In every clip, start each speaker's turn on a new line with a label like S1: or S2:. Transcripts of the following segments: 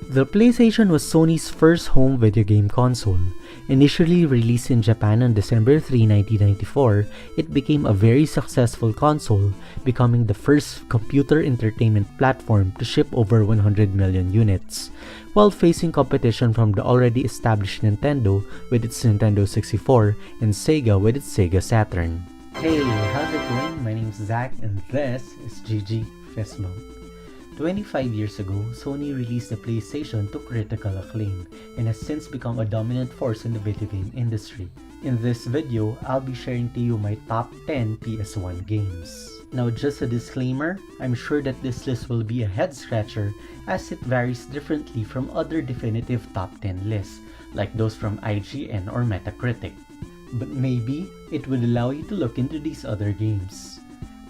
S1: The PlayStation was Sony's first home video game console. Initially released in Japan on December 3, 1994, it became a very successful console, becoming the first computer entertainment platform to ship over 100 million units, while facing competition from the already established Nintendo with its Nintendo 64 and Sega with its Sega Saturn. Hey, how's it going? My name's Zach and this is GG Fistbump. 25 years ago, Sony released the PlayStation to critical acclaim and has since become a dominant force in the video game industry. In this video, I'll be sharing to you my top 10 PS1 games. Now just a disclaimer, I'm sure that this list will be a head-scratcher as it varies differently from other definitive top 10 lists like those from IGN or Metacritic. But maybe it would allow you to look into these other games.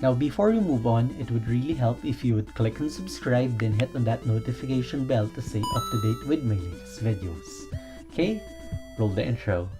S1: Now before we move on, it would really help if you would click on subscribe then hit on that notification bell to stay up to date with my latest videos. Okay, roll the intro.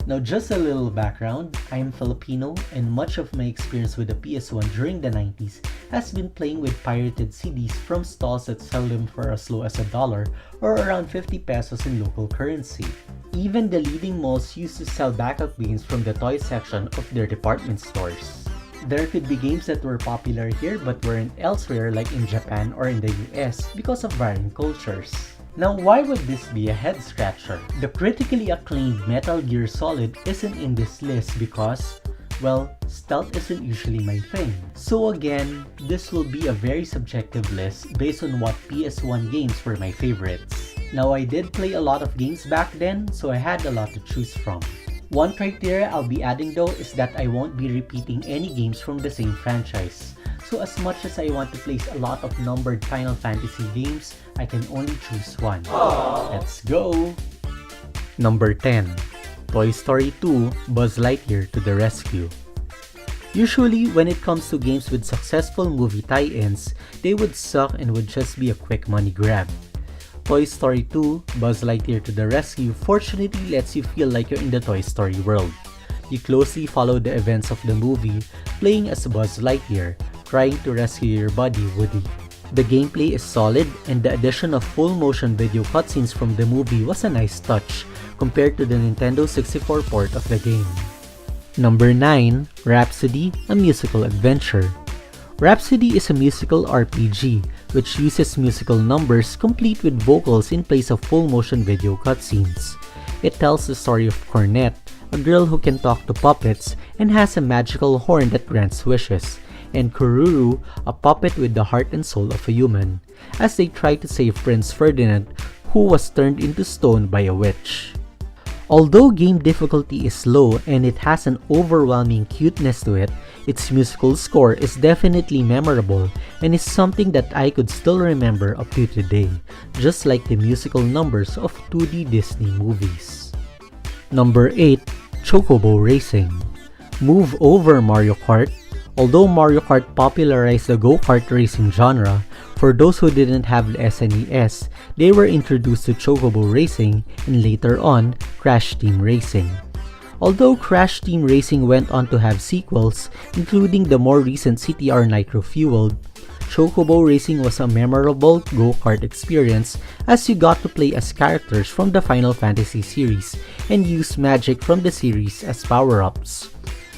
S1: Now just a little background, I am Filipino and much of my experience with the PS1 during the 90s has been playing with pirated CDs from stalls that sell them for as low as $1 or around 50 pesos in local currency. Even the leading malls used to sell backup games from the toy section of their department stores. There could be games that were popular here but weren't elsewhere like in Japan or in the US because of varying cultures. Now why would this be a head-scratcher? The critically acclaimed Metal Gear Solid isn't in this list because, well, stealth isn't usually my thing. So again, this will be a very subjective list based on what PS1 games were my favorites. Now I did play a lot of games back then, so I had a lot to choose from. One criteria I'll be adding though is that I won't be repeating any games from the same franchise. So as much as I want to place a lot of numbered Final Fantasy games, I can only choose one. Let's go! Number 10. Toy Story 2 Buzz Lightyear to the Rescue. Usually, when it comes to games with successful movie tie-ins, they would suck and would just be a quick money grab. Toy Story 2 Buzz Lightyear to the Rescue fortunately lets you feel like you're in the Toy Story world. You closely follow the events of the movie, playing as Buzz Lightyear, trying to rescue your buddy Woody. The gameplay is solid and the addition of full motion video cutscenes from the movie was a nice touch compared to the Nintendo 64 port of the game. Number 9. Rhapsody, a musical adventure. Rhapsody is a musical RPG which uses musical numbers complete with vocals in place of full motion video cutscenes. It tells the story of Cornet, a girl who can talk to puppets and has a magical horn that grants wishes, and Kururu, a puppet with the heart and soul of a human, as they try to save Prince Ferdinand, who was turned into stone by a witch. Although game difficulty is low and it has an overwhelming cuteness to it, its musical score is definitely memorable and is something that I could still remember up to today, just like the musical numbers of 2D Disney movies. Number 8. Chocobo Racing. Move over, Mario Kart. Although Mario Kart popularized the go-kart racing genre, for those who didn't have the SNES, they were introduced to Chocobo Racing and later on, Crash Team Racing. Although Crash Team Racing went on to have sequels, including the more recent CTR Nitro Fueled, Chocobo Racing was a memorable go-kart experience as you got to play as characters from the Final Fantasy series and use magic from the series as power-ups.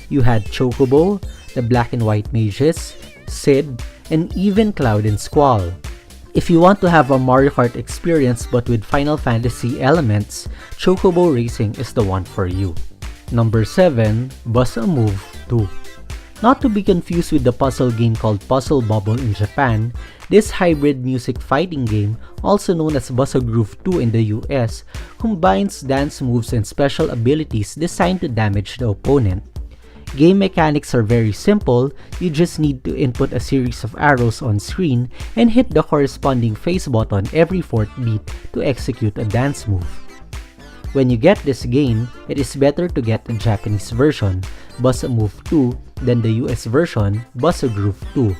S1: You had Chocobo, the Black and White Mages, Sid, and even Cloud and Squall. If you want to have a Mario Kart experience but with Final Fantasy elements, Chocobo Racing is the one for you. Number 7. Buzz-A-Move 2. Not to be confused with the puzzle game called Puzzle Bubble in Japan, this hybrid music fighting game, also known as Buzz-A-Groove 2 in the US, combines dance moves and special abilities designed to damage the opponent. Game mechanics are very simple, you just need to input a series of arrows on screen and hit the corresponding face button every 4th beat to execute a dance move. When you get this game, it is better to get the Japanese version, Buzz-A-Move 2, than the US version, Buzz-A-Groove 2,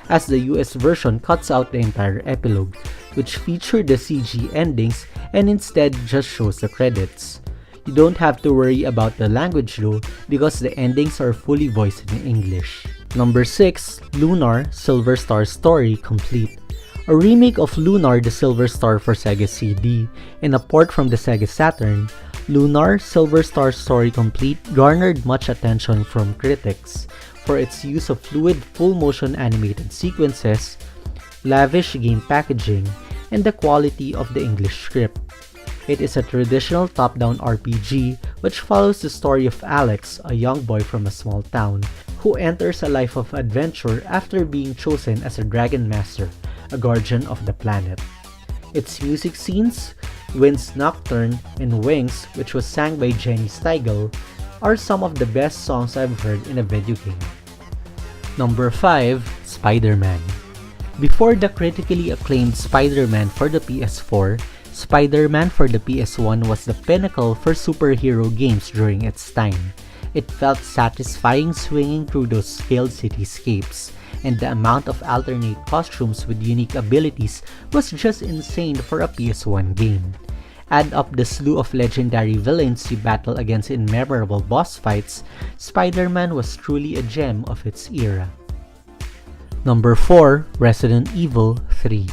S1: as the US version cuts out the entire epilogue, which featured the CG endings and instead just shows the credits. You don't have to worry about the language though, because the endings are fully voiced in English. Number 6. Lunar Silver Star Story Complete. A remake of Lunar the Silver Star for Sega CD and a port from the Sega Saturn, Lunar Silver Star Story Complete garnered much attention from critics for its use of fluid full-motion animated sequences, lavish game packaging, and the quality of the English script. It is a traditional top-down RPG which follows the story of Alex, a young boy from a small town, who enters a life of adventure after being chosen as a Dragon Master, a guardian of the planet. Its music scenes, Wind's Nocturne and Wings, which was sang by Jenny Steigel, are some of the best songs I've heard in a video game. Number 5. Spider-Man. Before the critically acclaimed Spider-Man for the PS4, Spider-Man for the PS1 was the pinnacle for superhero games during its time. It felt satisfying swinging through those scaled cityscapes, and the amount of alternate costumes with unique abilities was just insane for a PS1 game. Add up the slew of legendary villains you battle against in memorable boss fights, Spider-Man was truly a gem of its era. Number 4. Resident Evil 3.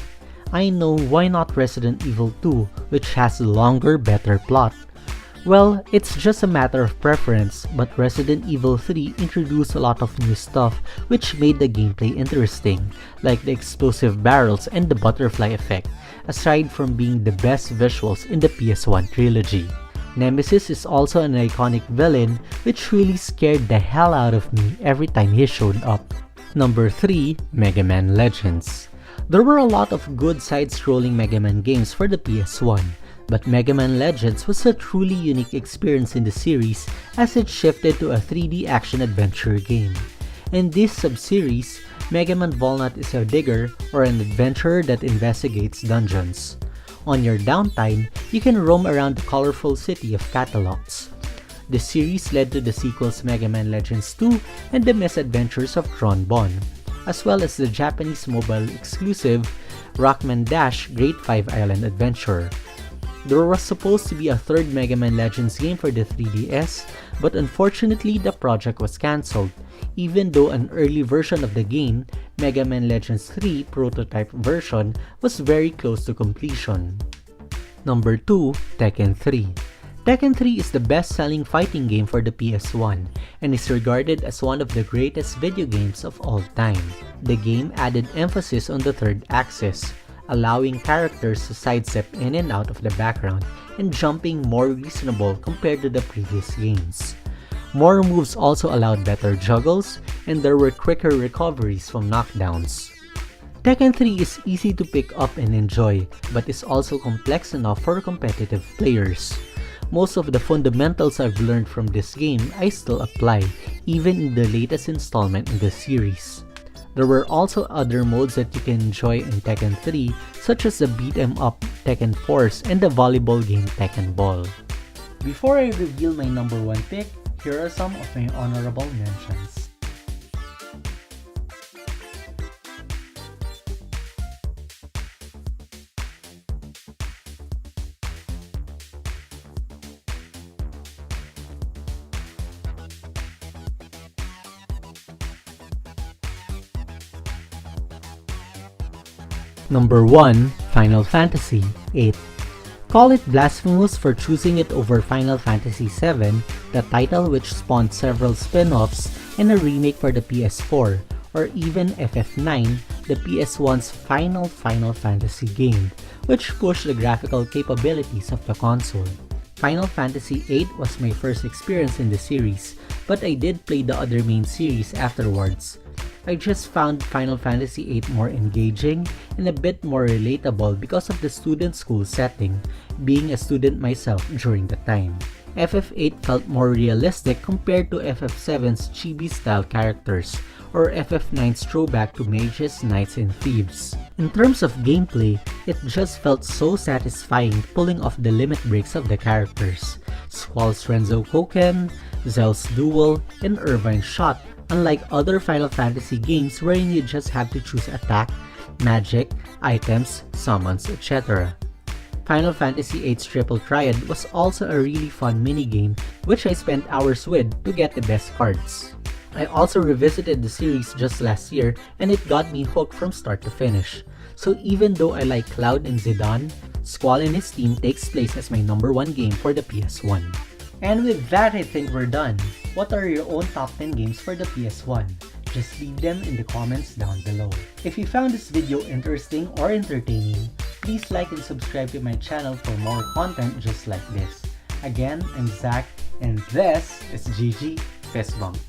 S1: I know, why not Resident Evil 2, which has a longer, better plot? Well, it's just a matter of preference, but Resident Evil 3 introduced a lot of new stuff which made the gameplay interesting, like the explosive barrels and the butterfly effect, aside from being the best visuals in the PS1 trilogy. Nemesis is also an iconic villain which really scared the hell out of me every time he showed up. Number 3. Mega Man Legends. There were a lot of good side-scrolling Mega Man games for the PS1, but Mega Man Legends was a truly unique experience in the series as it shifted to a 3D action-adventure game. In this sub-series, Mega Man Volnut is a digger or an adventurer that investigates dungeons. On your downtime, you can roam around the colorful city of Catalogs. The series led to the sequels Mega Man Legends 2 and The Misadventures of Tron Bonne, as well as the Japanese mobile exclusive Rockman Dash Great 5 Island Adventure. There was supposed to be a third Mega Man Legends game for the 3DS, but unfortunately the project was cancelled, even though an early version of the game, Mega Man Legends 3 prototype version, was very close to completion. Number 2. Tekken 3. Tekken 3 is the best-selling fighting game for the PS1 and is regarded as one of the greatest video games of all time. The game added emphasis on the third axis, allowing characters to sidestep in and out of the background and jumping more reasonable compared to the previous games. More moves also allowed better juggles, and there were quicker recoveries from knockdowns. Tekken 3 is easy to pick up and enjoy, but is also complex enough for competitive players. Most of the fundamentals I've learned from this game I still apply, even in the latest installment in the series. There were also other modes that you can enjoy in Tekken 3, such as the beat-em-up Tekken Force and the volleyball game Tekken Ball. Before I reveal my number 1 pick, here are some of my honorable mentions. Number 1. Final Fantasy VIII. Call it blasphemous for choosing it over Final Fantasy VII, the title which spawned several spin-offs and a remake for the PS4, or even FF9, the PS1's final Final Fantasy game, which pushed the graphical capabilities of the console. Final Fantasy VIII was my first experience in the series, but I did play the other main series afterwards. I just found Final Fantasy VIII more engaging and a bit more relatable because of the student school setting, being a student myself during the time. FF8 felt more realistic compared to FF7's chibi-style characters, or FF9's throwback to mages, knights, and thieves. In terms of gameplay, it just felt so satisfying pulling off the limit breaks of the characters. Squall's Renzo Koken, Zell's Duel, and Irvine's Shot unlike other Final Fantasy games wherein you just have to choose attack, magic, items, summons, etc. Final Fantasy VIII's Triple Triad was also a really fun minigame which I spent hours with to get the best cards. I also revisited the series just last year and it got me hooked from start to finish. So even though I like Cloud and Zidane, Squall and his team takes place as my #1 game for the PS1. And with that, I think we're done. What are your own top 10 games for the PS1? Just leave them in the comments down below. If you found this video interesting or entertaining, please like and subscribe to my channel for more content just like this. Again, I'm Zach, and this is GG Fist Bump.